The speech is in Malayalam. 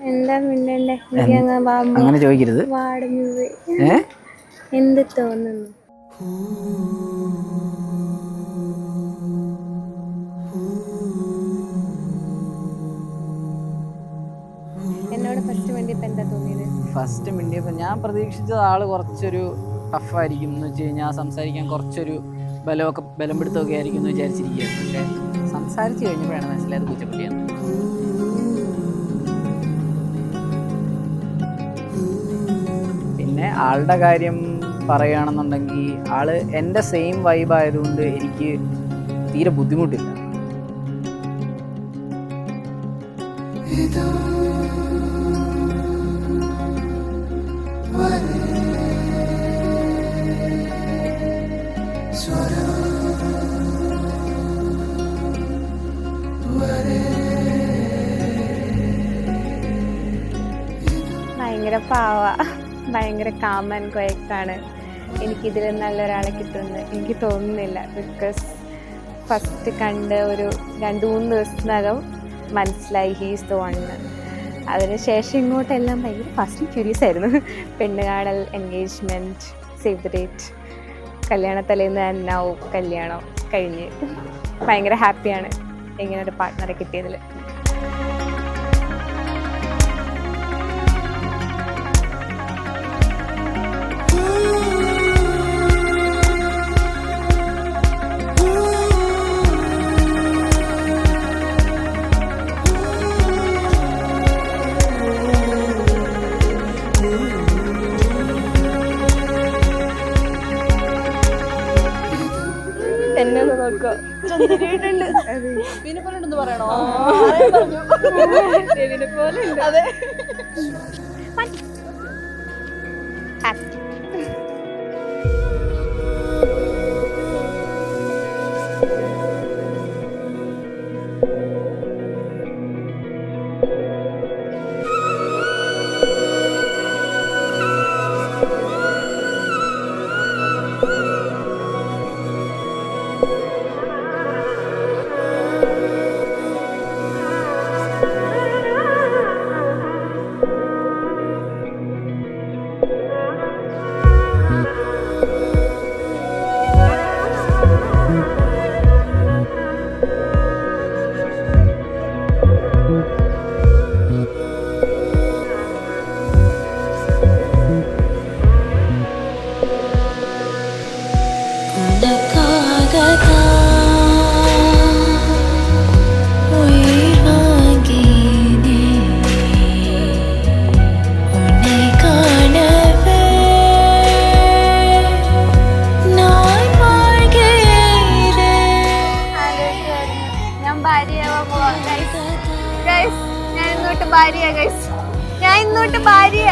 എന്താ മിണ്ടണ്ടേ? അങ്ങനെ ചോദിക്കരുത്. എന്ത് തോന്നുന്നു? എന്നോട് ഫസ്റ്റ് മിണ്ടിയപ്പോൾ എന്താ തോന്നിയത്? ഫസ്റ്റ് മിണ്ടിയപ്പോൾ ഞാൻ പ്രതീക്ഷിച്ചത് ആള് കുറച്ചൊരു ടഫായിരിക്കും എന്ന് വെച്ച് കഴിഞ്ഞാൽ സംസാരിക്കാൻ കുറച്ചൊരു ബലം പിടുത്തമൊക്കെ ആയിരിക്കും എന്ന് വിചാരിച്ചിരിക്കുകയായിരുന്നു. പക്ഷെ സംസാരിച്ച് കഴിഞ്ഞപ്പോഴാണ് മനസ്സിലായത് പൂച്ചക്കുട്ടിയാണ്. പിന്നെ ആളുടെ കാര്യം പറയുകയാണെന്നുണ്ടെങ്കിൽ ആള് എൻ്റെ സെയിം വൈബ് ആയതുകൊണ്ട് എനിക്ക് തീരെ ബുദ്ധിമുട്ടില്ല. ഭയങ്കര പാവ, ഭയങ്കര കാം ആൻഡ് ക്വയറ്റാണ്. എനിക്കിതിൽ നല്ലൊരാളെ കിട്ടുമെന്ന് എനിക്ക് തോന്നുന്നില്ല. ബിക്കോസ് ഫസ്റ്റ് കണ്ട് ഒരു 2-3 ദിവസത്തിനകം മനസ്സിലായി ഹീസ് ദ വൺ. അതിനുശേഷം ഇങ്ങോട്ടെല്ലാം ഭയങ്കര ഫാസ്റ്റ് ആൻഡ് ക്യൂരിയസ് ആയിരുന്നു. പെണ്ണ് കാണൽ, എൻഗേജ്മെൻറ്റ്, സേവ് ദ ഡേറ്റ്, കല്യാണത്തലേന്ന് തന്നെ കല്യാണം കഴിഞ്ഞ് ഭയങ്കര ഹാപ്പിയാണ് ഇങ്ങനെ ഒരു പാർട്ട്ണറെ കിട്ടിയതിൽ. എന്നെ നോക്കോ പറയണോ? അതെ. ഞാൻ ഇന്നോട്ട് ഭാര്യ